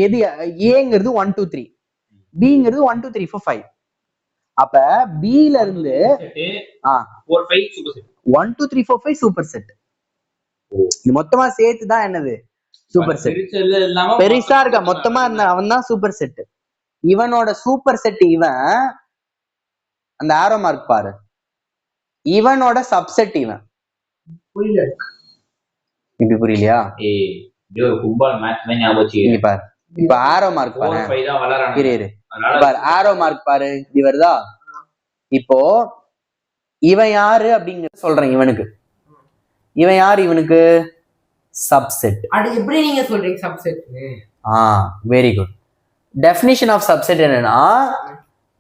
எது ஏங்கிறது 1 2 3, பிங்கிறது 1 2 3 4 5. அப்ப பில இருந்து 1 2 3 4 5 சூப்பர் செட். இது மொத்தமா சேர்த்துதான் என்னது சூப்பர் செட். பெருசா இருக்க மொத்தமா இருந்த அவன் தான் சூப்பர் செட். இவனோட சூப்பர் செட் இவன், அந்த ஆரோ மார்க் பாரு, இவனோட சப்செட் இவன். இப்படி புரியலையா? பாரு இப்ப ஆரோ மார்க் பாரு, பாரு ஆரோ மார்க் பாரு, இப்படி வருதா? இப்போ இவன் யாரு அப்படிங்கிற சொல்றேன். இவனுக்கு இவன் யாரு? இவனுக்கு சப்செட். அது எப்படி நீங்க சொல்றீங்க subset? Very good. Definition of subset என்னன்னா,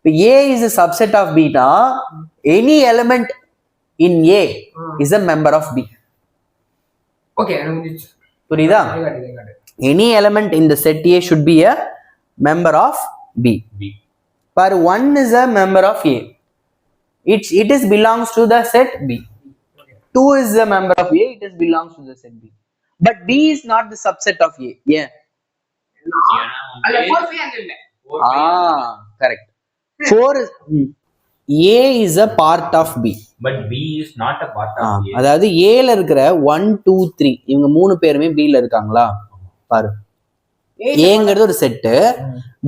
A is a subset of B னா any element in A is a member of B. Okay, புரியுதா? Any element in the set A should be a member of B. But one is a member of A. It is belongs to the set B. 2 is a member of A. It is belongs to the set B. But B is not the subset of A. Yeah. Correct. 4 is A is a part of B. But B is not a part of A. அதாவது A ல இருக்கிற 1 2 3 இவங்க மூணு பேருமே B ல இருக்காங்களா பாரு. Aங்கிறது ஒரு செட்டு,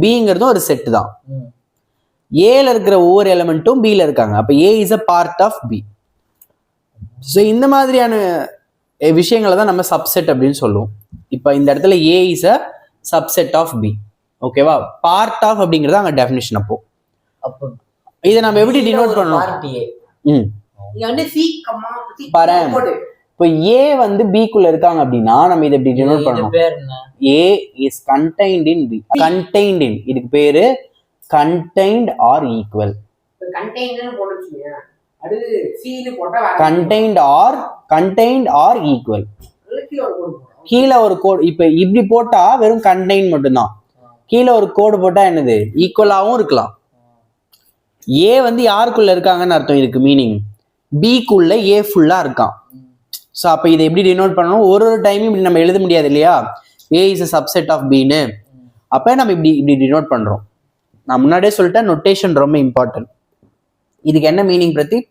Bங்கிறது ஒரு செட்டு தான். A ல இருக்கிற ஒவ்வொரு எலிமெண்ட்டும் B ல இருக்காங்க. அப்ப A is a part of B. So இந்த மாதிரியான விஷயங்களை தான் நம்ம சப்செட் அப்படின்னு சொல்லுவோம். இப்போ இந்த இடத்துல A is a subset of B. ஓகேவா? பார்ட் ஆஃப் அப்படிங்கிறது அங்க டெஃபினிஷன். அப்போ இதை நம்ம எப்படி டினோட் பண்ணணும்? பாரு, இப்போ A வந்து B குள்ள இருக்காங்க அப்படின்னா நம்ம இதை எப்படி டினோட் பண்ணணும்? A is contained in B. Contained in, இதுக்கு பேரு contained or equal. contained or equal. கீழே ஒரு கோடு இப்ப இப்படி போட்டா வெறும் கண்டெயின் மட்டும்தான். கீழே ஒரு கோடு போட்டா என்னது ஈக்குவலாவும் இருக்கலாம். ஏ வந்து யாருக்குள்ள இருக்காங்கன்னு அர்த்தம். இதுக்கு மீனிங் பிக்குள்ள ஏ ஃபுல்லா இருக்கான். ஸோ அப்ப இதை எப்படி டினோட் பண்ணணும்? ஒரு டைமும் இப்படி நம்ம எழுத முடியாது இல்லையா? ஏ இஸ் a subset of Bன்னு. அப்ப நம்ம இப்படி டினோட் பண்றோம். நான் முன்னாடியே சொல்லிட்டேன், நொட்டேஷன் ரொம்ப இம்பார்ட்டன்ட். இதுக்கு என்ன மீனிங் பிரதீப்?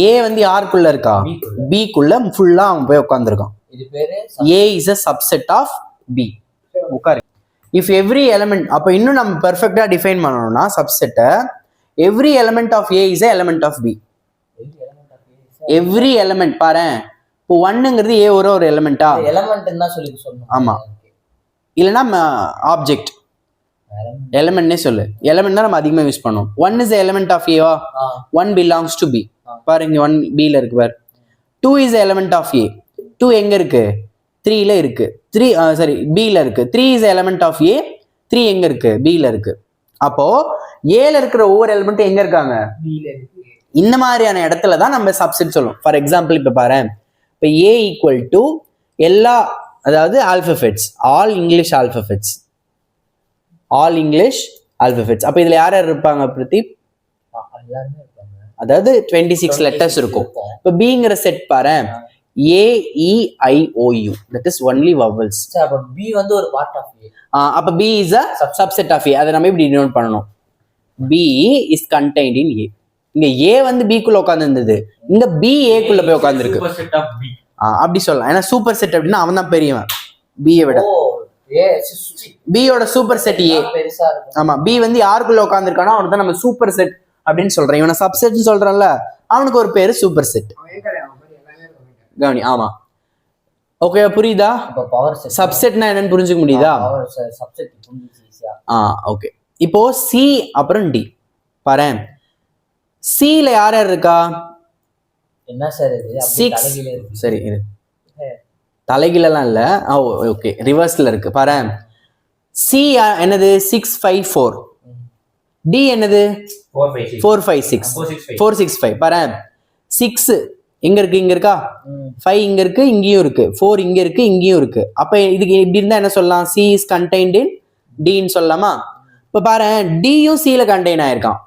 ஏ வந்து யாருக்குள்ள இருக்கா? பிக்குள்ள ஃபுல்லா அவன் போய் உட்காந்துருக்கான். A is a subset of B. உட்காரு. If every element, அப்ப இன்னும் நம்ம பெர்ஃபெக்ட்டா டிஃபைன் பண்ணணும்னா சப்செட்டை, every element of A is a element of B. every element பாரு, இப்போ 1ங்கிறது A ஒரு எலிமெண்டா? எலிமெண்ட்னா சொல்லணும். ஆமா, இல்லைன்னா ஆப்ஜெக்ட் எலிமெண்ட்னே சொல்லு. எலிமெண்ட் தான் நம்ம அதிகமாக யூஸ் பண்ணுவோம். 1 is a element of A. 1 belongs to B. பாருங்க 1 B ல இருக்கு பாரு. 2 is a element of A. 2 எங்க இருக்கு? 3 ல இருக்கு. 3 சாரி B ல இருக்கு. 3 is a element of A. 3 எங்க இருக்கு? B ல இருக்கு. அப்போ A ல இருக்கிற ஒவ்வொரு எலிமெண்ட் எங்க இருக்காங்க? B ல இருக்கு. இந்த மாதிரியான இடத்துல தான் நம்ம சப்செட் சொல்லுவோம். ஃபார் எக்ஸாம்பிள் இப்ப பாரு, இப்ப A ஈக்குவல் டு எல்லா, அதாவது alphabets, all English alphabets, all English alphabets. அப்ப இதுல யார் யார் இருப்பாங்க பிரதீப்? அதாவது 26 லெட்டர்ஸ் இருக்கும். இப்ப பிங்கிற செட் பாரு, AEIOU, that is only vowels. அப்ப B வந்து ஒரு பார்ட் ஆஃப் A. அப்ப B is a subset of A. அதை நம்ம இப்படி டினோட் பண்ணணும். B is contained in A. இங்க A வந்து B குள்ள உட்கார்ந்து இருந்தது, இங்க B A குள்ள போய் உட்கார்ந்து இருக்கு. Superset of B. அப்படி சொல்லலாம். ஏன்னா சூப்பர் செட் அப்படின்னா அவன் தான் பெரியவன் B யை விட. B யோட சூப்பர் செட் A. ஆமா, B வந்து யாருக்குள்ள உட்கார்ந்து இருக்கானோ அவனுக்கு தான் நம்ம சூப்பர் செட் அப்படின்னு சொல்றேன். இவனை சப்செட் சொல்றேன்ல, அவனுக்கு ஒரு பேரு சூப்பர் செட். கவனி. ஆமா, ஓகே, புரியுதா? சப்செட்னா என்னன்னு புரிஞ்சுக்க முடியுதா? ஓகே. இப்போ சி அப்புறம் டி பாரு. சில யார் யார் இருக்கா? என்ன சார் இது? 6. சரி, இது தலைகீழலாம் இல்ல. ஓகே, ரிவர்ஸ்ல இருக்கு பாரு. சி என்னது? 6 5 4. டி என்னது? 4 5 6. 4 6 5 பாரு. 6 எங்க இருக்கு? இங்க இருக்கா? 5 இங்க இருக்கு, இங்கேயும் இருக்கு. 4 இங்க இருக்கு, இங்கேயும் இருக்கு. அப்ப இதுக்கு இப்படி இருந்தா என்ன சொல்லலாம்? C is contained in D ன்னு சொல்லலாமா? இப்ப பாரு, டியும் சில கண்டெயின் ஆயிருக்கான்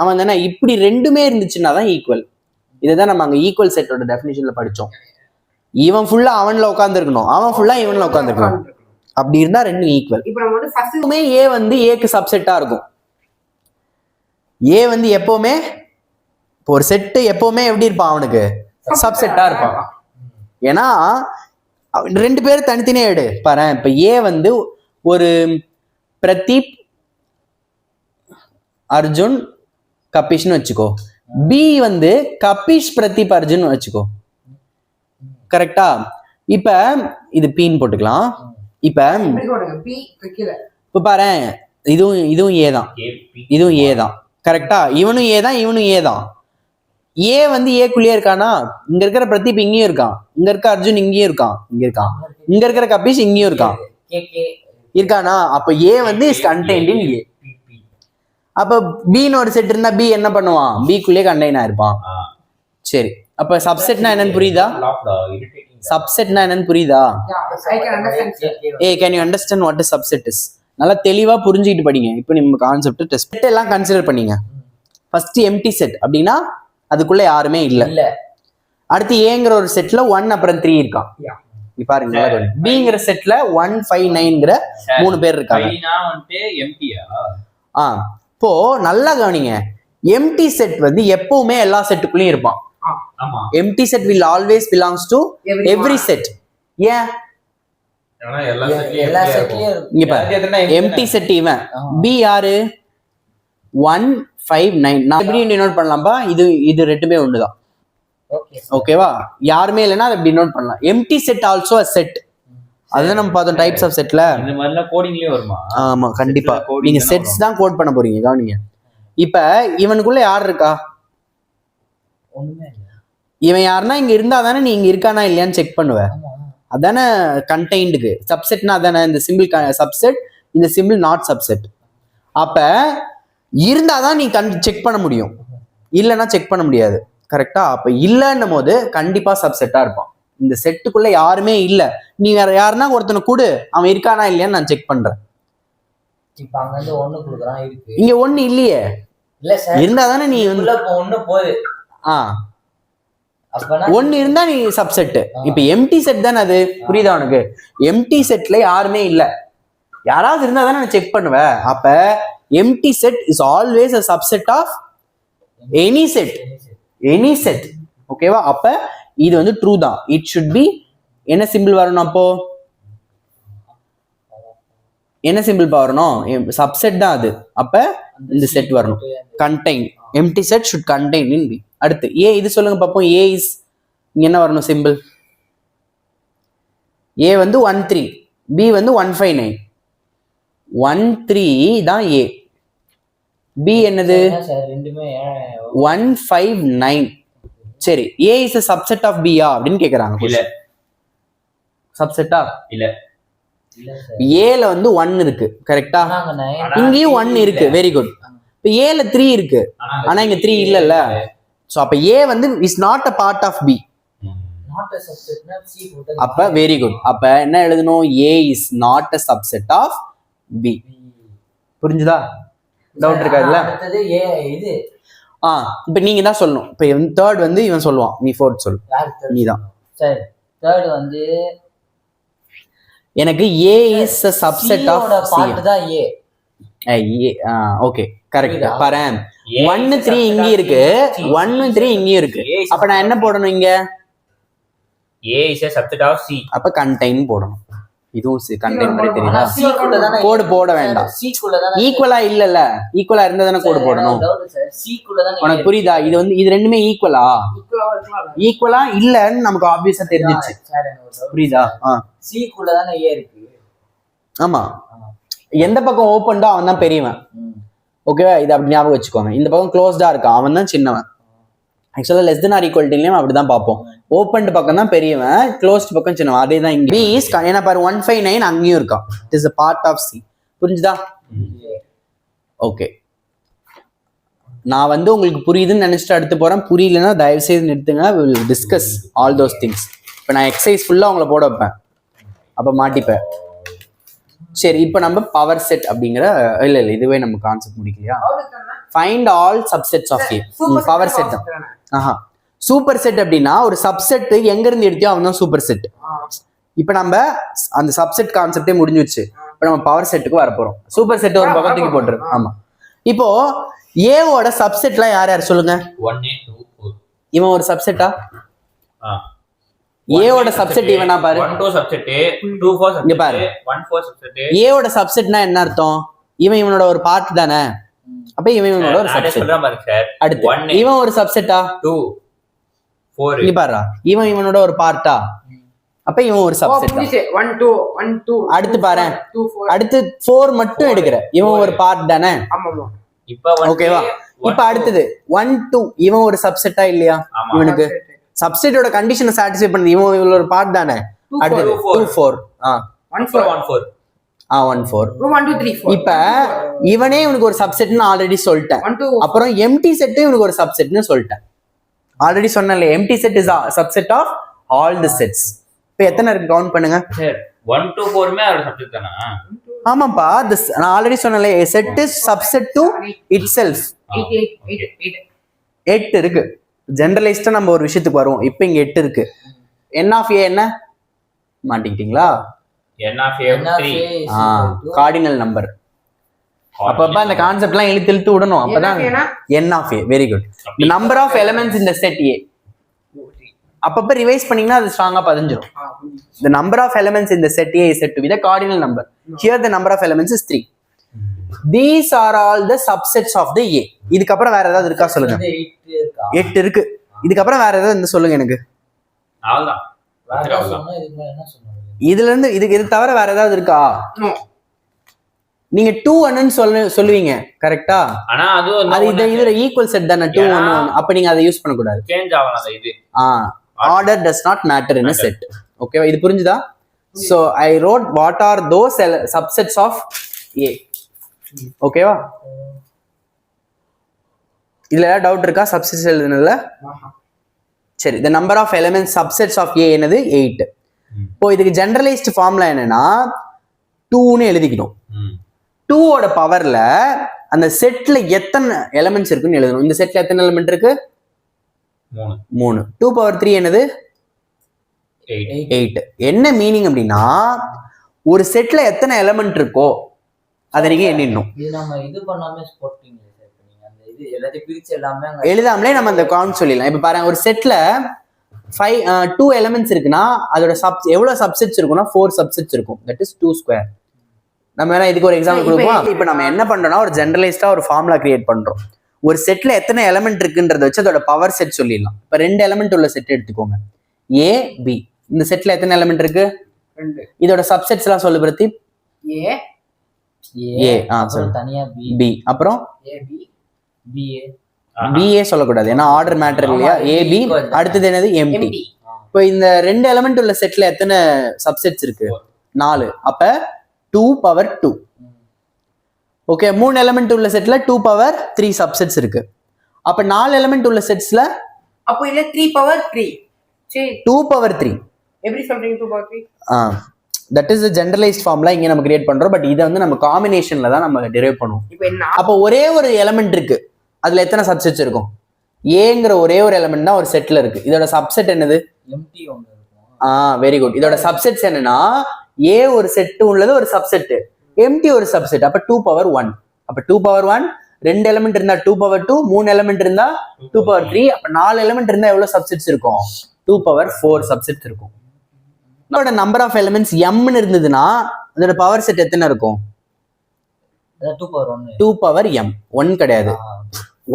அவன் தானே. இப்படி ரெண்டுமே இருந்துச்சுன்னா தான் ஈக்குவல். இதுதான் நம்ம அங்க ஈக்குவல் செட்டோட டெஃபினிஷன்ல படிச்சோம். இவன் ஃபுல்லா அவன்ல உட்காந்துருக்கணும், அவன் ஃபுல்லா இவன்ல உட்காந்துருக்கணும். அப்படி இருந்தா ரெண்டும் ஈக்குவல். இப்போ நம்ம வந்து ஃபர்ஸ்ட்மே ஏ வந்து ஏக்கு சப்செட்டா இருக்கும். ஏ வந்து எப்பவுமே இப்போ ஒரு செட்டு எப்பவுமே எப்படி இருப்பான், அவனுக்கு சப்செட்டா இருப்பான். ஏன்னா ரெண்டு பேரும் தனித்தனியா எடு பாரு. இப்ப ஏ வந்து ஒரு பிரதீப் அர்ஜுன் கபீஷ்னு வச்சுக்கோ. பி வந்து கபீஷ் பிரதீப் அர்ஜுன் வச்சுக்கோ. கரெக்டா? இப்ப இது பீன் போட்டுக்கலாம். இப்ப பாரு, இதுவும் ஏ தான், இதுவும் ஏ தான். கரெக்டா? இவனும் ஏ தான், இவனும் ஏ தான். ஏ வந்து ஏக்குள்ளேயே இருக்கானா? இங்க இருக்கிற பிரதீப் இங்கேயும் இருக்கான், இங்க இருக்க அர்ஜுன் இங்கேயும் இருக்கான், இங்க இருக்கான், இங்க இருக்கிற கபீஷ் இங்கேயும் இருக்கான், இருக்கானா? அப்ப ஏ வந்து இஸ் கண்டெய்ன்ட் இன் ஏ. அப்ப பின்னு ஒரு செட் இருந்தா பி என்ன பண்ணுவான்? பிக்குள்ளேயே கண்டெய்ன் ஆயிருப்பான். சரி, அப்ப சப்செட்னா என்னன்னு புரியுதா? சப்செட்னா என்னன்னு புரியுதா? Can you understand what is subset is? நல்லா தெளிவா புரிஞ்சுக்கிட்டு படிங்க. இப்போ நம்ம கான்செப்ட் டெஸ்ட் எல்லாம் கன்சிடர் பண்ணீங்க. ஃபர்ஸ்ட் எம்டி செட் அப்படின்னா அதுக்குள்ள யாருமே இல்ல. அடுத்து ஏங்கிற ஒரு செட்ல 1 அப்புறம் 3 இருக்கான். பாருங்க, பிங்கிற செட்ல 1 5 9ங்கிற 3 பேர் இருக்காங்க. இப்போ நல்லா கவனிங்க, எம்டி செட் வந்து எப்பவுமே எல்லா செட்டுக்குள்ளயும் இருப்பான். Empty set will always belongs to every set. ஏன்? இங்க பாரு, எம்டி செட் இவன் பி யாரு? 1 5 9. நான் எப்படி டினோட் பண்ணலாம்பா? இது ரெண்டுமே ஒண்ணுதான். ஓகேவா? யாருமே இல்லைன்னா அதை டினோட் பண்ணலாம். Empty set also a set. அதுதான் நம்ம பார்த்தோம் டைப்ஸ் ஆஃப் செட்ல. இந்த மாதிரிலாம் கோடிங்லயே வருமா? ஆமா, கண்டிப்பா. நீங்க செட்ஸ் தான் கோட் பண்ண போறீங்க, கவனிங்க. இப்ப இவனுக்குள்ள யார் இருக்கா? இவன் யாருன்னா இங்க இருந்தா தானே நீ இங்க இருக்கானா இல்லையான்னு செக் பண்ணுவ. அதானே கண்டெய்ன்டுக்கு. சப்செட்னா அதானே இந்த சிம்பிள் சப்செட், இந்த சிம்பிள் நாட் சப்செட். அப்ப இருந்தாதான் நீ செக் பண்ண முடியும், இல்லைன்னா செக் பண்ண முடியாது. கரெக்டா? அப்ப இல்லைன்னும் போது கண்டிப்பா சப்செட்டா இருப்பான். இந்த செட்டுக்குள்ள யாருமே இல்ல, நீ வேற யாருன்னா ஒருத்தனை கூடு, அவன் இருக்கானா இல்லையான்னு நான் செக் பண்றேன். இங்க ஒண்ணு இல்லையே. இருந்தா தானே நீ ஒன்னு இருந்தா நீ சப்செட். இப்ப எம்டி செட் தானே அது, புரியுதா உனக்கு? எம்டி செட்ல யாருமே இல்ல, யாராவது இருந்தா தானே நான் செக் பண்ணுவேன். அப்ப empty set is always a subset of any set. Any set. ஓகேவா? அப்ப இது வந்து ட்ரூ தான். இட் ஷுட் பி என்ன சிம்பிள் வரணும்? அப்போ என்ன சிம்பிள் வரணும்? சப்செட் தான் அது. அப்ப இந்த செட் வரணும். Contain, empty set should contain in B. அடுத்து ஏ, இது சொல்லுங்க பாப்போம். ஏ இஸ் இங்க என்ன வரணும் சிம்பிள்? ஏ வந்து 1 3, பி வந்து 1 5 9. 1 3 தான் ஏ. பி என்னது? 1 5 9. சரி, A is a subset of b ஆ அப்படின்னு கேக்குறாங்க. இல்ல. சப்செட்டா? இல்ல. ஏல வந்து 1 இருக்கு, கரெக்டா? இங்கேயும் 1 இருக்கு. Very good. இப்ப ஏல 3 இருக்கு, ஆனா இங்க 3 இல்லல்ல. சோ அப்ப ஏ வந்து is not a part of b. அப்ப வெரி குட். அப்ப என்ன எழுதணும்? A is not a subset of b. புரிஞ்சுதா? டவுட் இருக்கா இதுல? இப்ப நீங்க தான் சொல்லணும். இப்ப தேர்ட் வந்து இவன் சொல்லுவான், நீ ஃபோர்த் சொல்லு. நீதான். சரி, தேர்ட் வந்து எனக்கு A is a subset of part தான் ஏ. Okay, correct. பாரு, 1 3 இங்க இருக்கு, 1 3 இங்க இருக்கு. அப்ப நான் என்ன போடணும் இங்க? A is a subset of C. அப்ப கண்டெய்ன் போடணும். இதுவும் கண்டெய்ன் மாதிரி தெரியுதா? கோடு போட வேண்டாம். ஈக்குவலா இல்லல்ல, ஈக்குவலா இருந்தா தானே கோடு போடணும். உனக்கு புரியுதா? இது வந்து இது ரெண்டுமே ஈக்குவலா? ஈக்குவலா இல்லன்னு நமக்கு ஆப்வியஸா தெரிஞ்சிச்சு. புரியுதா? C குள்ள தானே A இருக்கு. ஆமா, எந்த பக்கம் ஓபன்டா அவன் தான் பெரியவன். ஓகேவா? இது அப்படி ஞாபகம் வச்சுக்கோங்க. இந்த பக்கம் க்ளோஸ்டா இருக்கான், அவன் தான் சின்னவன். ஆக்சுவலா லெஸ் தென் ஆர் ஈக்குவல்ட்டிலையும் அப்படிதான் பார்ப்போம். ஓப்பன் பக்கம் தான் பெரியவன், க்ளோஸ்ட் பக்கம் சின்னவன். அதே தான் இங்க. பி இஸ் ஏன்னா பாரு 1 5 9 அங்கேயும் இருக்கான். It is a part of C. புரிஞ்சுதா? ஓகே, நான் வந்து உங்களுக்கு புரியுதுன்னு நினைச்சிட்டு அடுத்து போறேன். புரியலன்னா தயவு செய்து நிறுத்துங்க. we will discuss all those things. இப்போ நான் எக்ஸசைஸ் ஃபுல்லா உங்களை போட வைப்பேன், அப்ப மாட்டிப்பேன். சரி, இப்போ நம்ம பவர் செட் அப்படிங்கிற இல்ல இதுவே நம்ம கான்செப்ட் முடிக்கலையா? Find all subsets of A. Power set தான். சூப்பர் செட் அப்படின்னா ஒரு சப்செட் எங்க இருந்து எடுத்தியோ அவன் தான் சூப்பர் செட். இப்போ நம்ம அந்த சப்செட் கான்செப்டே முடிஞ்சிருச்சு. இப்போ நம்ம பவர் செட்டுக்கு வர போறோம். சூப்பர் செட் ஒரு பக்கம் தூக்கி போட்டுரும். ஆமா, இப்போ ஏவோட சப்செட்லாம் யார் யார் சொல்லுங்க. 1A 2 4. இவன் ஒரு சப்செட்டா? ஏவோட சப்செட் இவனா பாரு. 1 2 சப்செட் 2 4 சப்செட். இங்க பாரு 1 4 சப்செட். ஏவோட சப்செட்னா என்ன அர்த்தம்? இவனோட ஒரு பார்ட் தானே. அப்ப இவனோட ஒரு சப்செட் சொல்றேன் பாருங்க சார். அடுத்து இவன் ஒரு சப்செட்டா? 2 4. இங்க பாருடா, இவனோட ஒரு பார்ட்டா? அப்ப இவன் ஒரு சப்செட். 1 2 1 2. அடுத்து பாரு, அடுத்து 4 மட்டும் எடுக்கிற இவன் ஒரு பார்ட் தானே. ஆமா ஆமா. இப்போ ஓகேவா? இப்போ அடுத்தது 1 2 இவன் ஒரு சப்செட்டா இல்லையா? இவனுக்கு சப்செட்டோட கண்டிஷனை சாட்டிஸ்ஃபை பண்ணி இவன் ஒரு பார்ட் தானே. அடுத்தது 2 4 1 4 1 4 1 4 1 2 3 4. இப்ப இவனே இவனுக்கு ஒரு சப்செட்னு ஆல்ரெடி சொல்லிட்டேன். அப்புறம் எம்டி செட் இவனுக்கு ஒரு சப்செட்னு சொல்லிட்டேன். ஆல்ரெடி சொன்னேன்ல, empty set is subset of all the sets. இப்போ எத்தனை இருக்கு கவுண்ட் பண்ணுங்க. சார் 1 2 4 மே அதோட சப்செட் தானா? ஆமாப்பா, நான் ஆல்ரெடி சொன்னேன்ல, a set is subset to itself. 8 இருக்கு. ஜெனரலைஸ்டா நம்ம ஒரு விஷயத்துக்கு வருவோம். இப்போ இங்க 8 இருக்கு. n of a என்ன மாட்டிக்கிட்டீங்களா? n of a 3. Cardinal number. அப்பப்ப அந்த கான்செப்ட்லாம் இழுத்து விடணும். அப்பதான் n of a. Very good. the number of elements in the set a. அப்பப்ப ரிவைஸ் பண்ணீங்கன்னா அது ஸ்ட்ராங்கா பதிஞ்சிரும். the number of elements in the set a is said to be the cardinal number. Here the number of elements is 3. These are all the subsets of the a. இதுக்கு அப்புறம் வேற ஏதாவது இருக்கா சொல்லுங்க. 8 இருக்கு. இதுக்கு அப்புறம் வேற ஏதாவது இருந்தா சொல்லுங்க எனக்கு. அவ்வளவுதான். இதுல இருந்து இது தவிர வேற ஏதாவது இருக்கா? நீங்க 2 1 சொல்லுவீங்க கரெக்டா? ஆனா அது இதுல ஈக்குவல் செட் தானே 2 1 1. அப்ப நீங்க அதை யூஸ் பண்ண கூடாது. சேஞ்ச் ஆகலாம் அது. இது order does not matter in a set. ஓகேவா? இது புரிஞ்சுதா? so I wrote what are those subsets of a. ஓகேவா? இதுல ஏதாவது டவுட் இருக்கா சப்செட்ஸ் எழுதுனதுல? சரி, the number of elements subsets of a என்னது 8. இப்போ இதுக்கு ஜெனரலைஸ்டு ஃபார்முலா என்னன்னா 2ன்னு எழுதிக்கணும். 2 ஓட பவர்ல அந்த செட்ல எத்தனை எலிமெண்ட்ஸ் இருக்குன்னு எழுதணும். இந்த செட்ல எத்தனை எலிமெண்ட் இருக்கு? 3. 2 பவர் 3 என்னது? 8. என்ன மீனிங் அப்படின்னா ஒரு செட்ல எத்தனை எலிமெண்ட் இருக்கோ அதை நீங்க எண்ணிடணும். இது நம்ம இது பண்ணாம ஸ்பாட்டிங் நீங்க அந்த இது எல்லாத்தையும் பிரிச்சு எல்லாமே எழுதாமலே நம்ம அந்த கவுண்ட் சொல்லிடலாம். இப்ப பாருங்க, ஒரு செட்ல 2 எலிமெண்ட்ஸ் இருக்குன்னா அதோட எவ்வளவு சப்செட்ஸ் இருக்குன்னா 4 சப்செட்ஸ் இருக்கும். That is 2 square. நம்ம வேணா இதுக்கு ஒரு எக்ஸாம்பிள் கொடுப்போம். இப்போ நம்ம என்ன பண்றோம்னா ஒரு ஜெனரலைஸ்டா ஒரு ஃபார்முலா கிரியேட் பண்றோம். ஒரு செட்ல எத்தனை எலிமெண்ட் இருக்குன்றத வச்சு அதோட பவர் செட் சொல்லிடலாம். இப்ப 2 எலிமெண்ட் உள்ள செட் எடுத்துக்கோங்க. ஏ பி. இந்த செட்ல எத்தனை எலிமெண்ட் இருக்கு? 2. இதோட சப்செட்ஸ் எல்லாம் சொல்லு பிரதீப். ஏ ஏ சொல்லு. தனியா பி பி அப்புறம் ஏ B B A B A சொல்லக்கூடாது, ஏன்னா ஆர்டர் மேட்டர் இல்லையா. ஏ பி. அடுத்தது என்னது? எம்டி. இப்போ இந்த 2 எலிமெண்ட் உள்ள செட்ல எத்தனை சப்செட்ஸ் இருக்கு? 4. அப்ப 2 பவர் 2. ஓகே, 3 எலிமெண்ட் உள்ள செட்ல 2 பவர் 3 சப்செட்ஸ் இருக்கு. அப்ப 4 எலிமெண்ட் உள்ள செட்ஸ்ல அப்போ இல்ல 3 பவர் 3. சரி, 2 பவர் 3. எப்படி சொல்றீங்க 2 power 3? That is the generalised formula இங்க நம்ம கிரியேட் பண்றோம். பட் இதை வந்து நம்ம காம்பினேஷன்ல தான் நம்ம டெரைவ் பண்ணுவோம். இப்போ என்ன? அப்போ ஒரே ஒரு எலிமெண்ட் இருக்கு, அதுல எத்தனை சப்செட்ஸ் இருக்கும்? ஏங்கிற ஒரே ஒரு எலிமெண்ட் தான் ஒரு செட்ல இருக்கு. இதோட சப்செட் என்னது? எம்டி ஒன்னு இருக்கும். Very good. இதோட சப்செட்ஸ் என்னன்னா ஏ ஒரு செட் உள்ளது ஒரு சப்செட், எம்டி ஒரு சப்செட். அப்ப 2 பவர் 1. அப்ப 2 பவர் 1 2 எலிமெண்ட் இருந்தா 2 பவர் 2, 3 எலிமெண்ட் இருந்தா 2 பவர் 3. அப்ப 4 எலிமெண்ட் இருந்தா எவ்வளவு சப்செட்ஸ் இருக்கும்? 2 பவர் 4 சப்செட்ஸ் இருக்கும். இதோட நம்பர் ஆஃப் எலிமெண்ட்ஸ் m இருந்ததுன்னா அதோட பவர் செட் எத்தனை இருக்கும்? 2 பவர் 1. 2 power m. 1 கிடையாது.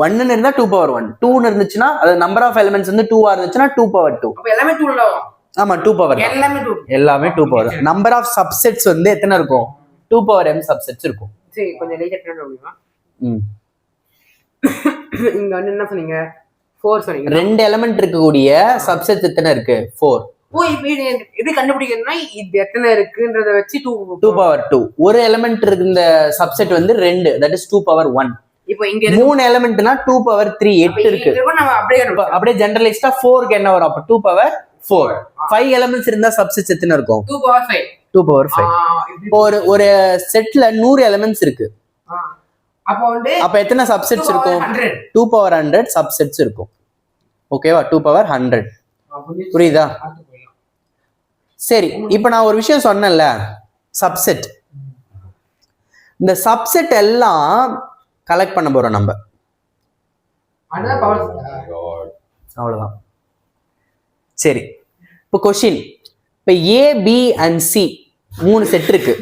1 இருந்தா 2 பவர் 1. 2 இருந்துச்சுன்னா அது நம்பர் ஆஃப் எலிமெண்ட்ஸ் வந்து 2 இருந்துச்சுன்னா 2 பவர் 2. அப்ப எல்லாமே 2 ல வரும். ஆமா, 2 பவர் எல்லாமே 2 பவர். நம்பர் ஆஃப் சப்செட்ஸ் வந்து எத்தனை இருக்கும்? 2 பவர் m சப்செட்ஸ் இருக்கும். சரி, கொஞ்சம் லேட்டா பண்ண முடியுமா? இங்க வந்து என்ன சொன்னீங்க? 4 சொன்னீங்க. 2 எலிமெண்ட் இருக்கக்கூடிய சப்செட் எத்தனை இருக்கு? 4. ஓ, எப்படி கண்டுபிடிக்கிறதுனா இது எத்தனை இருக்குன்றத வச்சு 2 பவர் 2. ஒரு எலிமெண்ட் இருக்கு இந்த சப்செட் வந்து 2, தட் இஸ் 2 பவர் 1. இப்போ இங்க 3 எலிமெண்ட்னா 2 பவர் 3 8 இருக்கு. நம்ம அப்படியே ஜெனரலைஸ்டா 4க்கு என்ன வரும்? அப்ப 2 பவர் 4. 5 எலிமெண்ட்ஸ் இருந்தா சப்செட்ஸ் எத்தனை இருக்கும்? 2 பவர் 5. 2 பவர் 5. ஒரு செட்ல 100 எலிமெண்ட்ஸ் இருக்கு. அப்ப எத்தனை சப்செட்ஸ் இருக்கும்? 2 பவர் 100 சப்செட்ஸ் இருக்கும். ஓகேவா? 2 பவர் 100. புரியுதா? சரி, இப்ப நான் ஒரு விஷயம் சொன்னேன்ல, சப்செட். இந்த சப்செட் எல்லாம் கலெக்ட் பண்ண போறோம் நம்ம. அவ்வளவுதான். சரி, இப்போ கொஸ்டின், இப்போ ஏ பி அண்ட் சி 3 செட் இருக்கு.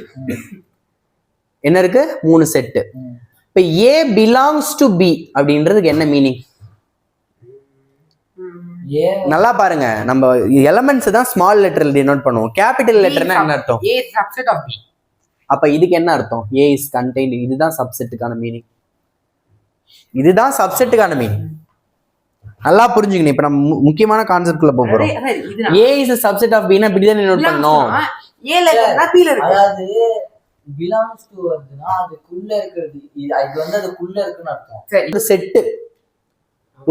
என்ன இருக்கு? 3 செட்டு. இப்போ ஏ பிலாங்ஸ் டு பி அப்படின்றதுக்கு என்ன மீனிங்? நல்லா பாருங்க, நம்ம எலிமெண்ட்ஸ் தான் ஸ்மால் லெட்டர்ல டினோட் பண்ணுவோம். கேபிட்டல் லெட்டர்னா என்ன அர்த்தம்? A is subset of B. அப்ப இதுக்கு என்ன அர்த்தம்? A is contained. இதுதான் சப்செட்டுக்கான மீனிங். இதுதான் சப்செட்டுக்கான மீனிங். நல்லா புரிஞ்சுக்கணும். இப்ப நம்ம முக்கியமான கான்செப்ட் குள்ள போறோம். A is a subset of B னா இப்படி தான் டினோட் பண்ணோம். A ல இருக்கா B ல இருக்கு. அதாவது belongs to வருதுன்னா அதுக்குள்ள இருக்குது. இது வந்து அதுக்குள்ள இருக்குன்னு அர்த்தம். சரி, ஒரு செட்,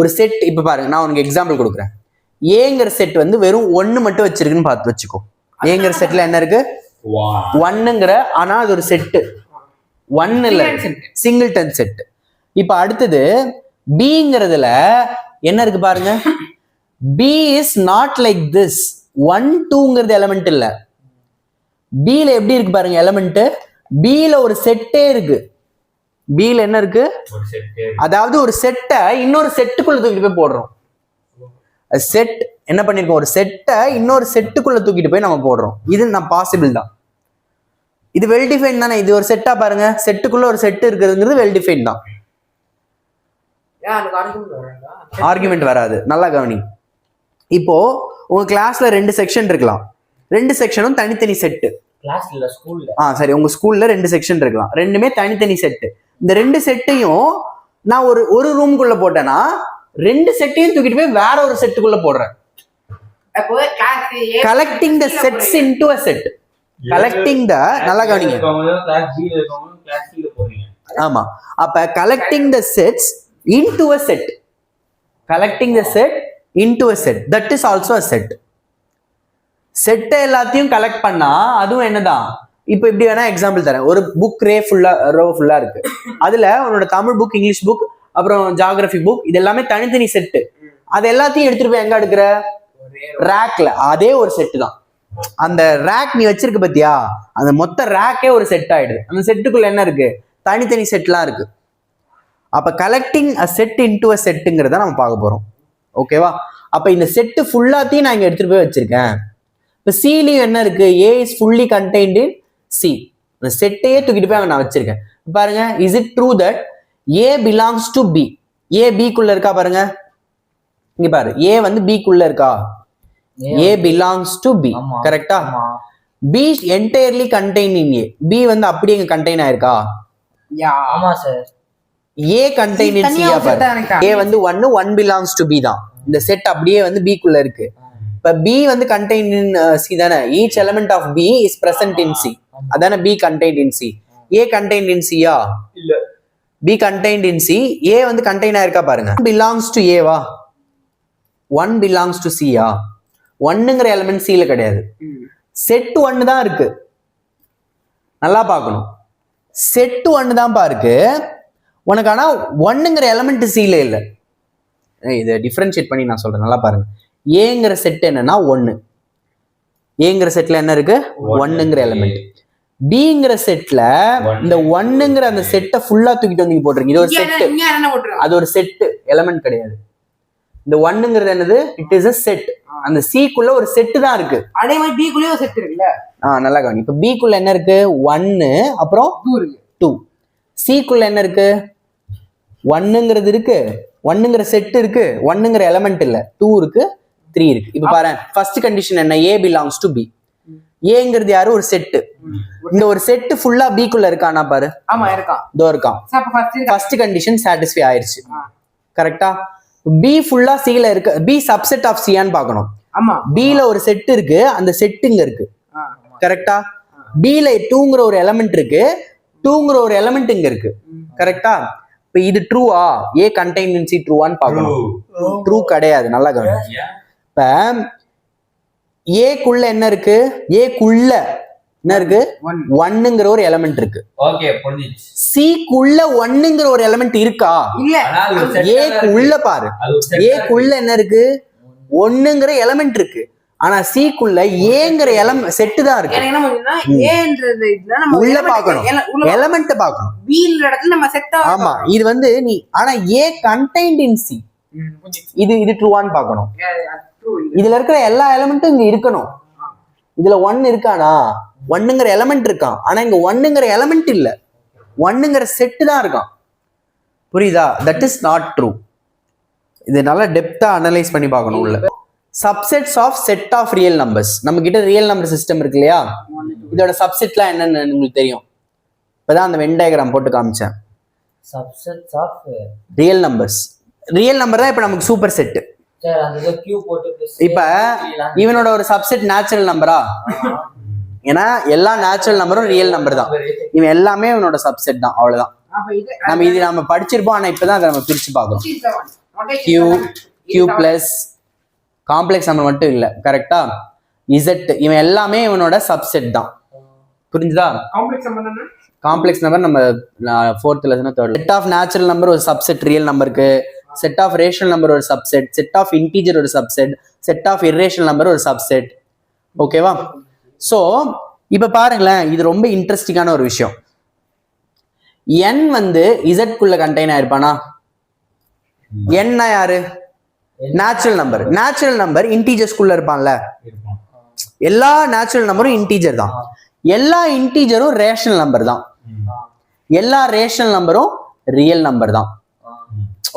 ஒரு செட். இப்ப பாருங்க, நான் உனக்கு எக்ஸாம்பிள் கொடுக்குறேன். ஏங்கிற செட் வந்து வெறும் 1 மட்டும் வச்சிருக்குன்னு பார்த்து வச்சுக்கோ. ஏங்கிற செட்ல என்ன இருக்கு? 1ங்கிற, ஆனா அது ஒரு செட்டு. 1 இல்ல, சிங்கிள்டன் செட். இப்ப அடுத்தது பிங்கிறதுல என்ன இருக்கு பாருங்க. B is not like this. 1 2ங்கிறது எலிமெண்ட் இல்ல. பில எப்படி இருக்கு பாருங்க எலிமெண்ட். பில ஒரு செட்டே இருக்கு. பில என்ன இருக்கு? அதாவது ஒரு செட்டை இன்னொரு செட்டுக்குள்ள தூக்கிட்டு போய் போடுறோம். செட் என்ன பண்ணிருக்கோம்? ஒரு செட்டை இன்னொரு செட்டுக்குள்ள தூக்கிட்டு போய் நம்ம போடுறோம். இது நான் பாசிபிள் தான். இது வெல் டிஃபைன் தானே. இது ஒரு செட்டா பாருங்க, செட்டுக்குள்ள ஒரு செட் இருக்குதுங்கிறது வெல் டிஃபைன் தான். ஆர்குமெண்ட் வராது. நல்லா கவனி. இப்போ உங்க கிளாஸ்ல 2 செக்ஷன் இருக்கலாம். 2 செக்ஷனும் தனித்தனி செட்டு. கிளாஸ் இல்ல, ஸ்கூல்ல. சரி, உங்க ஸ்கூல்ல 2 செக்ஷன் இருக்கலாம். ரெண்டுமே தனித்தனி செட்டு. இந்த 2 செட்டையும் நான் ஒரு ரூம்குள்ள போட்டேன்னா 2 செட்டையும் தூக்கிட்டு போய் வேற ஒரு செட்டுக்குள்ள போடுறேன். கலெக்டிங் த செட்ஸ் இன்டு அ செட். கலெக்டிங் த, நல்லா கவனிங்க. ஆமா, அப்ப collecting the sets into a set. Collecting the set into a set, that is also a set. செட்டை எல்லாத்தையும் கலெக்ட் பண்ணா அதுவும் என்னதான். இப்போ இப்படி வேணா எக்ஸாம்பிள் தரேன். ஒரு புக் ரோ ஃபுல்லா இருக்கு. அதுல உன்னோட தமிழ் புக், இங்கிலீஷ் புக், அப்புறம் ஜியோகிராஃபி புக், இது எல்லாமே தனித்தனி செட்டு. அது எல்லாத்தையும் எடுத்துட்டு போய் எங்க எடுக்கிற? ரேக்ல. அதே ஒரு செட்டு தான். அந்த ரேக் நீ வச்சிருக்க பத்தியா, அந்த மொத்த ரேக்கே ஒரு செட் ஆயிடுது. அந்த செட்டுக்குள்ள என்ன இருக்கு? தனித்தனி செட்லாம் இருக்கு. அப்ப collecting a set into a செட்டுங்கிறத நம்ம பார்க்க போறோம். ஓகேவா? அப்ப இந்த செட்டு ஃபுல்லாத்தையும் நான் இங்க எடுத்துட்டு போய் வச்சிருக்கேன். இப்ப சிலையும் என்ன இருக்கு? A is fully contained in C. இந்த செட்டையே தூக்கிட்டு போய் அங்க நான் வச்சிருக்கேன். பாருங்க, is it true that A belongs to B? A பிக்குள்ள இருக்கா பாருங்க. இங்க பாரு, ஏ வந்து பிக்குள்ள இருக்கா? ஏ பிலாங்ஸ் டு பி, கரெக்டா? B entirely contain in A. B வந்து அப்படியே இங்க கண்டெய்ன் ஆயிருக்கா? ஆமா sir. A contain in C. A வந்து 1 பிலாங்ஸ் டு பி தான். இந்த செட் அப்படியே வந்து பி குள்ள இருக்கு. இப்ப பி வந்து கண்டெய்ன் இன் சி தானே. Each element of B is present in C. அதானே B contain in C. A contain in சியா? இல்ல. B contain in C. A வந்து கண்டெய்ன் ஆயிருக்கா பாருங்க. பிலாங்ஸ் டு ஏவா? 1 பிலாங்ஸ் டு சியா? 1ங்கிற எலிமெண்ட் சில கிடையாது. செட் 1 தான் இருக்கு. நல்லா பார்க்கணும். செட் 1 தான் பாருக்கு உனக்கு. ஆனா 1ங்கிற எலிமெண்ட் சில இல்ல. இதை டிஃபரன்ஷியேட் பண்ணி நான் சொல்றேன், நல்லா பாருங்க. ஏங்கிற செட் என்னன்னா 1. ஏங்கிற செட்ல என்ன இருக்கு? 1ங்கிற எலிமெண்ட். பிங்கிற செட்ல இந்த 1ங்கிற அந்த செட்டை ஃபுல்லா தூக்கிட்டு வந்து போட்டுருங்க. இது ஒரு செட். அது ஒரு செட், எலிமெண்ட் கிடையாது. இந்த 1ங்கிறது என்னது? It is a set. அந்த சிக்குள்ள ஒரு செட் தான் இருக்கு. அதே மாதிரி பி குள்ளே ஒரு செட் இருக்குல்ல. நல்லா கவனி. இப்ப பி குள்ள என்ன இருக்கு? 1, அப்புறம் 2. சிக்குள்ள என்ன இருக்கு? 1ங்கிறது இருக்கு, 1ங்கிற செட் இருக்கு, 1ங்கிற எலிமெண்ட் இல்ல, 2 இருக்கு, 3 இருக்கு. இப்ப பாரு, ஃபர்ஸ்ட் கண்டிஷன் என்ன? ஏ பிலாங்ஸ் டு பி. ஏங்கிறது யாரு? ஒரு செட். இந்த ஒரு செட் ஃபுல்லா பி குள்ள இருக்கானா பாரு. ஆமா, இருக்கான். இதோ இருக்கான். ஃபர்ஸ்ட் கண்டிஷன் சாட்டிஸ்ஃபை ஆயிருச்சு. கரெக்டா? பி ஃபுல்லா சில இருக்கு. பி சப்செட் ஆஃப் சியான்னு பார்க்கணும். ஆமா, பில ஒரு செட் இருக்கு, அந்த செட் இங்க இருக்கு. கரெக்டா? பில 2ங்கிற ஒரு எலிமெண்ட் இருக்கு, 2ங்கிற ஒரு எலிமெண்ட் இங்க இருக்கு. கரெக்டா? இப்ப இது ட்ரூவா? ஏ கண்டெய்ன் இன் சி ட்ரூவான்னு பார்க்கணும். ட்ரூ கிடையாது. நல்லா கவனிங்க. இப்ப ஏக்குள்ள என்ன இருக்கு? ஏக்குள்ள என்ன இருக்கு? 1ங்கிற ஒரு எலிமெண்ட் இருக்கு. ஓகே, புரிஞ்சிச்சு. சிக்குள்ள 1ங்கிற ஒரு எலிமெண்ட் இருக்கா? இல்ல. ஏக்குள்ள பாரு, ஏக்குள்ள என்ன இருக்கு? 1ங்கிற எலிமெண்ட் இருக்கு. ஆனா சிக்குள்ள ஏங்கிற செட்டு தான் இருக்கு. எனக்கு என்ன பண்ணுன்னா ஏன்றது இதுல நம்ம உள்ள பார்க்கணும், எலிமெண்ட் பார்க்கணும். பீல் இடத்துல நம்ம செட் ஆமா, இது வந்து நீ ஆனா ஏ கண்டெய்ன்ட் இன் சி, இது ட்ரூவான்னு பார்க்கணும். இதுல இருக்கிற எல்லா எலிமெண்ட்டும் இங்க இருக்கணும். இதுல 1 இருக்கானா, 1ங்கிற எலிமெண்ட் இருக்கான். ஆனா இங்க 1ங்கிற எலிமெண்ட் இல்ல, 1ங்கிற செட்டு தான் இருக்கான். புரியுதா? That is not true. இது நல்லா டெப்தா அனலைஸ் பண்ணி பார்க்கணும். உள்ள subsets of set of real numbers. நம்ம கிட்ட ரியல் நம்பர் சிஸ்டம் இருக்கு இல்லையா, இதோட சப்செட்லாம் என்னன்னு உங்களுக்கு தெரியும். இப்பதான் அந்த வென் டயக்ராம் போட்டு காமிச்சேன். Subsets of real numbers, real number தான் இப்ப நமக்கு சூப்பர் செட். சரி, அந்த கியூ போட்டு இப்ப இவனோட ஒரு சப்செட் நேச்சுரல் நம்பரா, ஏன்னா எல்லா நேச்சுரல் நம்பரும் ரியல் நம்பர் தான். இவன் எல்லாமே இவனோட சப்செட் தான், அவ்வளவுதான். நம்ம படிச்சிருப்போம், ஆனா இப்பதான் அதை நம்ம பிரிச்சு பார்க்கணும். கியூ பிளஸ் காம்ப்ளெக்ஸ் நம்பர் மட்டும் இல்ல, கரெக்டா? இசட், இவன் எல்லாமே இவனோட சப்செட் தான். புரிஞ்சுதா? காம்ப்ளெக்ஸ் நம்பர் நம்ம 4th lesson 3rd. Set of natural number ஒரு சப்செட் ரியல் நம்பருக்கு, செட் ஆஃப் ரேஷனல் நம்பர் ஒரு சப்செட், செட் ஆஃப் இன்டீஜர் ஒரு subset, set of irrational number ஒரு சப்செட். ஓகேவா? சோ இப்ப பாருங்களேன், இது ரொம்ப இன்ட்ரெஸ்டிங்கான ஒரு விஷயம். n வந்து z குள்ள கண்டெய்ன் ஆயிருப்பானா? n யாரு? Natural number. Natural number integers குள்ள இருப்பான்ல, எல்லா நேச்சுரல் நம்பரும் இன்டீஜர் தான். எல்லா இன்டீஜரும் ரேஷனல் நம்பர் தான். எல்லா ரேஷனல் நம்பரும் ரியல் நம்பர் தான்.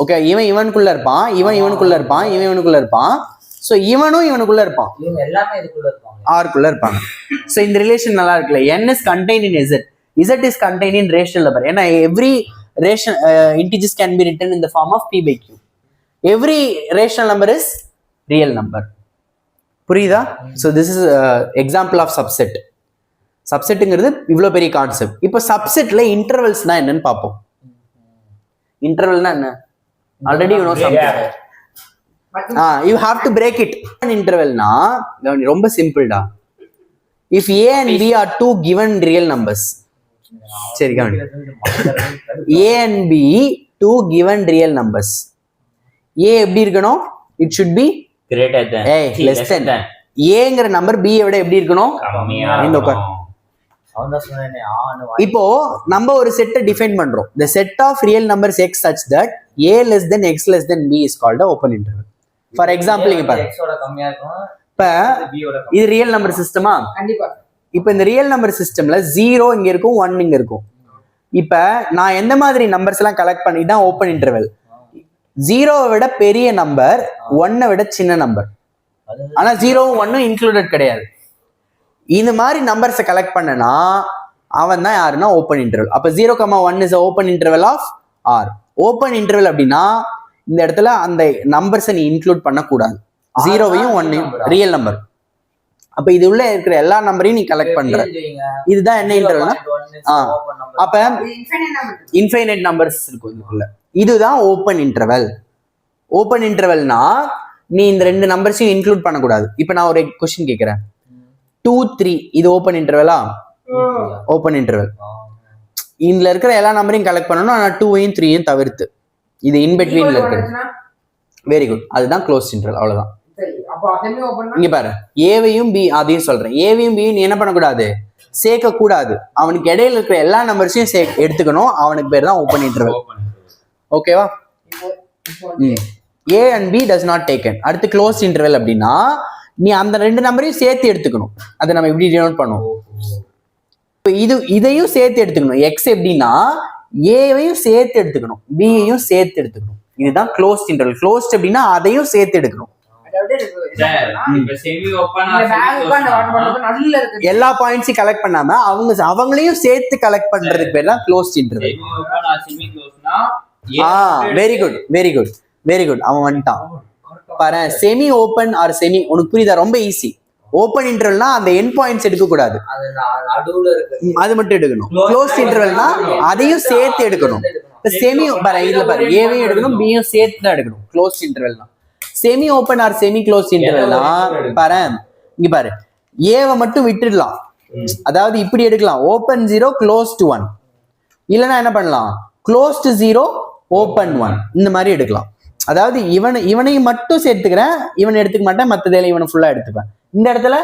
ஓகே, இவனுக்குள்ள இருப்பான், இவனுக்குள்ள இருப்பான், இவனுக்குள்ள இருப்பான். சோ இவனும் இவனுக்குள்ள இருப்பான், எல்லாமே இதுக்குள்ள இருப்பாங்க, ஆர்க்குள்ள இருப்பாங்க. சோ இந்த ரிலேஷன் நல்லா இருக்குல்ல. n is contained in z, z is contained in rational number. ஏன்னா every rational integers can be written in the form of p by q. Every rational number is real number. புரியுதா? so this is example of subset. சப்செட்ங்கிறது இவ்வளவு பெரிய concept. இப்போ சப்செட்ல இன்டர்வல்ஸ்னா என்னன்னு பார்ப்போம். இன்டர்வல்னா என்ன? Already you know something. You have to break it. இன்டர்வல்னா ரொம்ப சிம்பிள்டா. If a and b are two given real numbers, சரி கவனி, a and b two given real numbers. a எப்படி இருக்கணும்? It should be greater than, less than. aங்கிற நம்பர் b விட எப்படி இருக்கணும்? இந்த உட்கார். இப்போ நம்ம ஒரு செட்டை டிஃபைன் பண்றோம். the set of real numbers x such that a less than x less than b is called a open interval. For example, இங்க பாரு, இப்ப இது ரியல் நம்பர் சிஸ்டமா? கண்டிப்பா. இப்ப இந்த ரியல் நம்பர் சிஸ்டம்ல 0 இங்க இருக்கும், 1 இங்க இருக்கும். இப்ப நான் எந்த மாதிரி நம்பர்ஸ் எல்லாம் கலெக்ட் பண்ணி தான் ஓப்பன் இன்டர்வல்? 0 விட பெரிய நம்பர், 1 விட சின்ன நம்பர். ஆனா 0வும் 1ம் இன்க்ளூடட் கிடையாது. இந்த மாதிரி நம்பர்ஸை கலெக்ட் பண்ணனா அவன் தான் யாருன்னா ஓப்பன் இன்டர்வல். அப்ப 0,1 is open interval of R. Open interval அப்படின்னா இந்த இடத்துல அந்த நம்பர்ஸை நீ இன்க்ளூட் பண்ணக்கூடாது. 0வையும் 1ஐயும் ரியல் நம்பர். அப்ப இது உள்ள இருக்கிற எல்லா நம்பரையும் நீ கலெக்ட் பண்ற. இதுதான் என்ன இன்டர்வல்னா, அப்ப இன்ஃபைனைட் நம்பர்ஸ் இருக்கும் இதுக்குள்ள. இதுதான் ஓப்பன் இன்டர்வல். ஓப்பன் இன்டர்வல்னா நீ இந்த ரெண்டு நம்பர்ஸையும் இன்க்ளூட் பண்ணக்கூடாது. இப்ப நான் ஒரு क्वेश्चन கேக்குறேன், 2 3 இது ஓப்பன் இன்டர்வலா? Open interval. இதுல இருக்கிற எல்லா நம்பரையும் கலெக்ட் பண்ணணும், ஆனா 2வையும் 3யும் தவிர்த்து. இது இன் பிட்வீன்ல இருக்கு. வெரி குட், அதுதான் க்ளோஸ் இன்டர்வல். அவ்வளவுதான். இங்க பாரு, ஏவையும் பி அதையும் சொல்றேன். ஏவையும் பியும் நீ என்ன பண்ணக்கூடாது? சேர்க்க கூடாது. அவனுக்கு இடையில இருக்கிற எல்லா நம்பர்ஸையும் எடுத்துக்கணும். அவனுக்கு பேர் தான் ஓப்பன் இன்டர்வல். ஓகேவா? A and B does not taken. அடுத்து க்ளோஸ் இன்டர்வல் அப்படின்னா நீ அந்த ரெண்டு நம்பரையும் சேர்த்து எடுத்துக்கணும். அதை நம்ம எப்படி டினோட் பண்ணுவோம்? இதையும் சேர்த்து எடுத்துக்கணும். X எப்படின்னா ஏவையும் சேர்த்து எடுத்துக்கணும், பியையும் சேர்த்து எடுத்துக்கணும். இதுதான் க்ளோஸ் இன்டர்வல். க்ளோஸ்ட் அப்படின்னா அதையும் சேர்த்து எடுக்கணும். எல்லா பாயிண்ட்ஸையும் கலெக்ட் பண்ணாம அவங்களையும் சேர்த்து கலெக்ட் பண்றதுக்கு பேர் தான் close interval. Very good, very good, very good. அவன் வந்துட்டான் பாரு. செமி ஓப்பன் ஆர் செமி, உனக்கு புரியுதா? ரொம்ப ஈஸி. ஓப்பன் இன்டர்வல்னா அந்த எண்ட் பாயிண்ட்ஸ் எடுக்க கூடாது, அது மட்டும் எடுக்கணும். க்ளோஸ் இன்டர்வல்னா அதையும் சேர்த்து எடுக்கணும். செமி பாரு, இதுல பாரு, ஏவையும் எடுக்கணும், பியும் சேர்த்து தான் எடுக்கணும். க்ளோஸ் இன்டர்வல்னா semi open or semi close இன்டர்வல்னா பாரு, இங்க பாரு, ஏவை மட்டும் விட்டுடலாம். அதாவது இப்படி எடுக்கலாம், ஓப்பன் 0 க்ளோஸ் டு 1. இல்லைன்னா என்ன பண்ணலாம், க்ளோஸ் டு 0 ஓப்பன் 1, இந்த மாதிரி எடுக்கலாம். அதாவது இவனையும் மட்டும் சேர்த்துக்கிறேன், இவனை எடுத்துக்க மாட்டேன், மற்றதேல இவனை ஃபுல்லா எடுத்துப்பேன். இந்த இடத்துல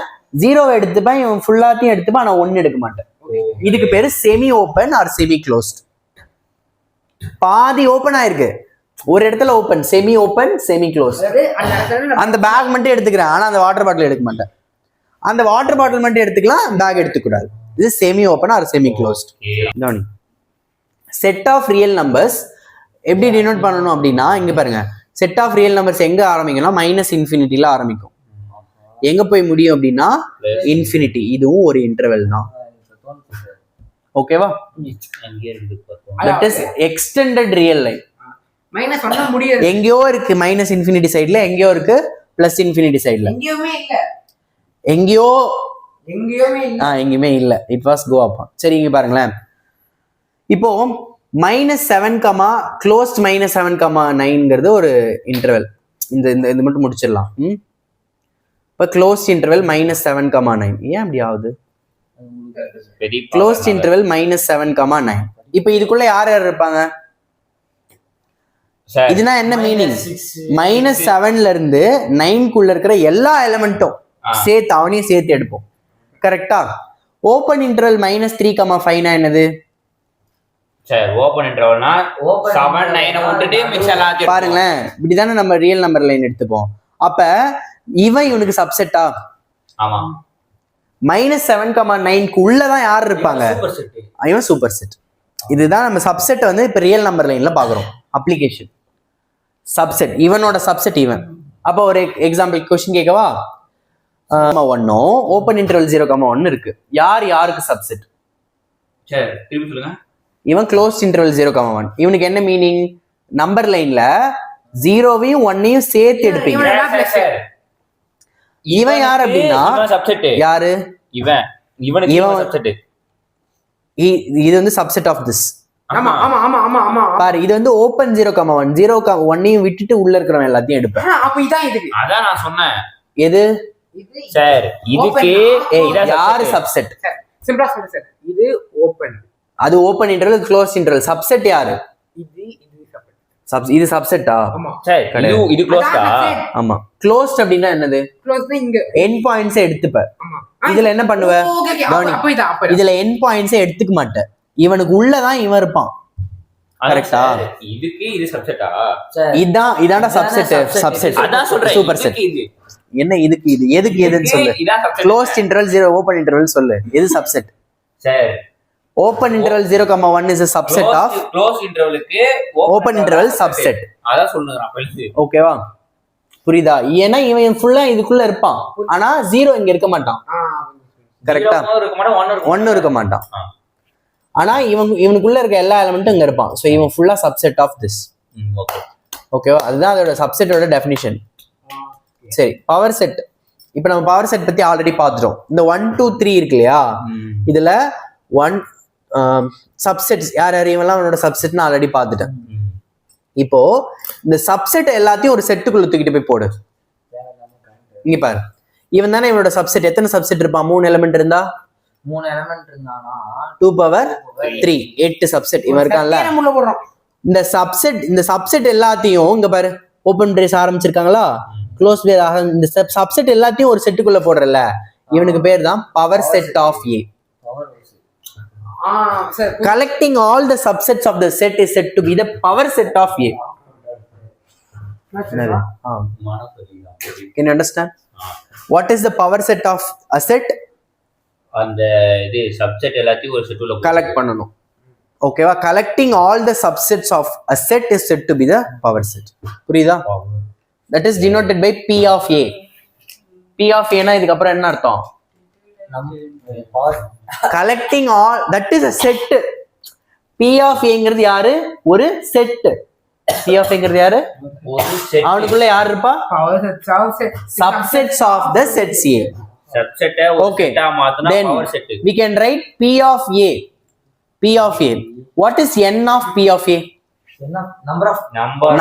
0 எடுத்துப்பேன், இவன் ஃபுல்லாத்தையும் எடுத்துப்பேன், ஆனா 1 எடுக்க மாட்டேன். இதுக்கு பேரு semi open or semi closed. பாதி ஓப்பன் ஆயிருக்கு, ஒரு இடத்துல open, semi open semi close. அந்த பேக் மட்டும் எடுத்துக்கிறேன், ஆனா அந்த வாட்டர் பாட்டில் எடுக்க மாட்டேன். அந்த வாட்டர் பாட்டில் மட்டும் எடுத்துக்கலாம், பேக் எடுத்துக்கூடாது. இது semi open or semi closed. Set of real numbers எப்படி டினோட் பண்ணணும் அப்படின்னா, இங்க பாருங்க, செட் ஆஃப் ரியல் நம்பர்ஸ் எங்க ஆரம்பிக்கும்னா -∞ ஆரம்பிக்கும். எங்க போய் முடியும் அப்படின்னா இன்ஃபினிட்டி. இதுவும் ஒரு இன்டர்வெல் தான். ஓகேவா? That is extended real line. Minus பண்ண முடியாது. எங்கேயோ இருக்கு -∞ சைடுல, எங்கேயோ இருக்கு +∞ சைடுல. எங்கேயுமே இல்ல. எங்கேயுமே இல்ல. இட் வாஸ் கோ அப். சரி, இங்க பாருங்களேன். இப்போ -7, க்ளோஸ்ட் -7,9ங்கிறது ஒரு இன்டர்வெல். இந்த இந்த மட்டும் முடிச்சிடலாம். இப்போ க்ளோஸ்ட் இன்டர்வெல் -7,9. ஏன் அப்படி ஆகுது? Closed interval -7,9. இப்போ இதுக்குள்ள யார் யார் இருப்பாங்க? இதுனா என்ன மீனிங்? -7ல இருந்து 9க்குள்ள இருக்கிற எல்லா எலிமெண்ட்டும் சேர்த்து அவனையும் சேர்த்து எடுப்போம். கரெக்டா? ஓப்பன் இன்டர்வல் -3,5 என்னது? சரி, ஓபன் இன்டர்வல்னா 7 9 விட்டுட்டு மிச்ச எல்லாத்தையும் பாருங்களேன். இப்படிதானே நம்ம ரியல் நம்பர் லைன் எடுத்துப்போம். அப்ப இவனுக்கு சப்செட்டா? ஆமா. -7,9க்கு உள்ளதான் யார் இருப்பாங்க? இவன் சூப்பர் செட். இதுதான் நம்ம சப்செட் வந்து இப்ப ரியல் நம்பர் லைன்ல பாக்குறோம். அப்ளிகேஷன் சப்செட், இவனோட சப்செட் இவன். அப்ப ஒரு எக்ஸாம்பிள் கொஸ்டின் கேட்கவா? 1 ஓப்பன் இன்டர்வல் 0,1 இருக்கு. யாருக்கு சப்செட்? சரி, திருப்பி சொல்லுங்க. இவன் க்ளோஸ் இன்டர்வல் 0,1. இவனுக்கு என்ன மீனிங்? நம்பர் லைன்ல 0வையும் 1ஐயும் சேர்த்து எடுப்பீங்க. இவன் யார் அப்படின்னா யாரு? இவன் சப்செட். இது வந்து சப்செட் ஆஃப் திஸ். ஆமா ஆமா ஆமா ஆமா ஆமா. பாரு, இது வந்து ஓபன் 0,1 0,1ஐயும் விட்டுட்டு உள்ள இருக்கிறவன் எல்லாத்தையும் எடுப்பேன். அப்ப இதான் இதுக்கு. அதான் நான் சொன்னேன். எது சார்? இதுக்கு யாரு சப்செட்? சிம்பிளா சொல்லுங்க சார். இது ஓபன், அது open interval, close interval. Subset யாரு? இது சப்செட்டா? ஆமா சரி. இது க்ளோஸ்டா? ஆமா. க்ளோஸ்ட் அப்படின்னா என்னது? க்ளோஸ்னா இங்க எண்ட் பாயிண்ட்ஸ் எடுத்துப்ப. ஆமா. இதுல என்ன பண்ணுவ? இதுல எண்ட் பாயிண்ட்ஸ் எடுத்துக்க மாட்டேன். இவனுக்கு உள்ளதான் இவன் இருப்பான். கரெக்டா? இதுக்கு இது சப்செட்டா? இதான்டா சப்செட். சப்செட் அதான் சொல்றேன். Super set. என்ன இதுக்கு இது எதுக்கு எதுன்னு சொல்லு. க்ளோஸ்ட் இன்டர்வல் 0 ஓபன் இன்டர்வல் சொல்லு. எது சப்செட்? சரி. Open interval 0,1 is a subset of close இன்டர்வலுக்கு ஓபன் இன்டர்வல் சப்செட். அதான் சொல்லுங்க. ஓகேவா? புரியுதா? ஏன்னா இவன் ஃபுல்லா இதுக்குள்ள இருப்பான், ஆனா 0 இங்க இருக்க மாட்டான். கரெக்டா? 1 இருக்க மாட்டான். ஆனா இவனுக்குள்ள இருக்க எல்லா எலிமெண்ட்டும் இங்க இருப்பான். சோ இவன் ஃபுல்லா சப்செட் ஆஃப் திஸ். ஓகேவா? அதுதான் அதோட சப்செட்டோட டெஃபினிஷன். சரி, பவர் செட். இப்போ நம்ம பவர் செட் பத்தி ஆல்ரெடி பார்த்துட்டோம். இந்த 1 2 3 இருக்கு இல்லையா? இதுல 1 சப்செட்ஸ் யார் இவெல்லாம் அவனோட சப்செட்னு ஆல்ரெடி பார்த்துட்டேன். இப்போ இந்த சப்செட் எல்லாத்தையும் ஒரு செட்டுக்குள்ள தூக்கிட்டு போய் போடு. இங்க பாரு, இவன் தானே இவனோட சப்செட். எத்தனை சப்செட் இருப்பான்? 3 எலிமெண்ட் இருந்தா 3 எலிமெண்ட் இருந்தானா 2 பவர் 3 8 சப்செட் இவன் இருக்கான்ல. இந்த சப்செட் எல்லாத்தையும் இங்க பாரு, ஓபன் பிரேஸ் ஆரம்பிச்சிருக்காங்களா, க்ளோஸ் பிரேஸ் இந்த சப்செட் எல்லாத்தையும் ஒரு செட்டுக்குள்ள போடுறல, இவனுக்கு பேர் தான் power set of A. Collecting all the subsets of the set is said to be the power set of A. Can you understand? What is the power set of a set? அந்த இது subset எல்லாத்தையும் ஒரு செட்டுல collect பண்ணனும். ஓகேவா? collecting all the subsets of a set is said to be the power set. புரியுதா? That is denoted by P of A. P of A னா இதுக்கு அப்புறம் என்ன அர்த்தம்? Collecting all, that is a set. P of A யாரு? ஒரு set. P of A யாரு? ஒரு செட். அவனுக்குள்ள யார் இருப்பா? Subsets of the sets A. சப்செட்டை ஒரு செட்டா மாத்துனா power set. We can write P of A. P of A. What is n of P of A?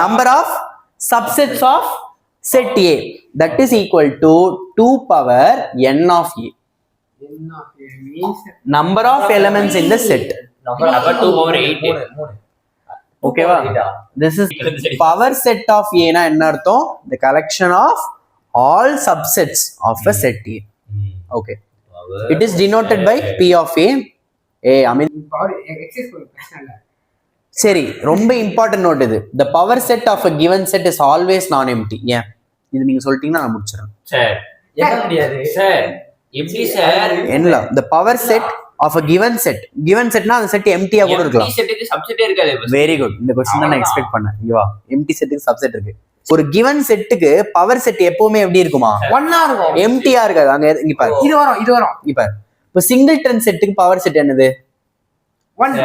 Number of subsets of set A. That is equal to 2 power n of A. Number of elements in the set. Number 2 power 8. Okay va? This is power set of A na enna artham? The collection of all subsets of a set A. Okay, it is denoted by P of A. Amit power எக்ஸஸ் பிரச்சனை சரி, ரொம்ப important note இது. the power set of a given set is always non empty. ஏன் இது நீங்க சொல்லிட்டீங்கன்னா நான் முடிச்சிடறேன். சார் என்ன முடியாது சார் எப்படி சார் என்ன the power set of a given setனா அந்த செட் எம்டியா கூட இருக்கலாம். செட்டுக்கு சப்செட்டே இருக்காது. Very good. இந்த क्वेश्चन தான் நான் எக்ஸ்பெக்ட் பண்ணேன். இங்க வா, எம்டி செட்டுக்கு சப்செட் இருக்கு. ஒரு given செட்டுக்கு பவர் செட் எப்பவுமே எப்படி இருக்குமா? 1 இருக்கும். எம்டியா இருக்காது. அங்க இங்க பாரு, இது வரும் இங்க பாரு. இப்போ சிங்கிள்டன் செட்டுக்கு பவர் செட் என்னது? 1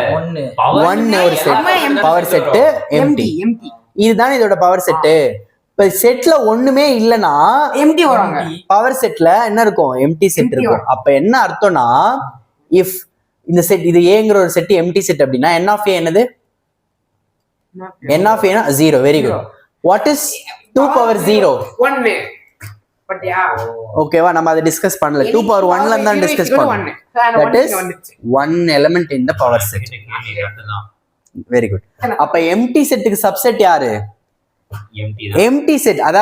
1 ஒரு set power set empty. Empty இதுதான் இதோட பவர் செட். இப்ப செட்ல ஒண்ணுமே இல்லனா எம்டி வராங்க. பவர் செட்ல என்ன இருக்கும்? எம்டி செட் இருக்கும். அப்ப என்ன அர்த்தம்னா இஃப் இந்த செட் இது ஏங்கிற ஒரு செட் எம்டி செட் அப்படின்னா n of a என்னது? n of a னா 0. Very good. What is 2 power 0? 1 பட்டியா ஓகேவா? நம்ம அதை டிஸ்கஸ் பண்ணல. 2 power 1ல தான் டிஸ்கஸ் பண்ணோம். That is 1 element in the power set. Very good. அப்ப எம்டி செட்டுக்கு சப்செட் யாரு? Empty empty set. அதாவது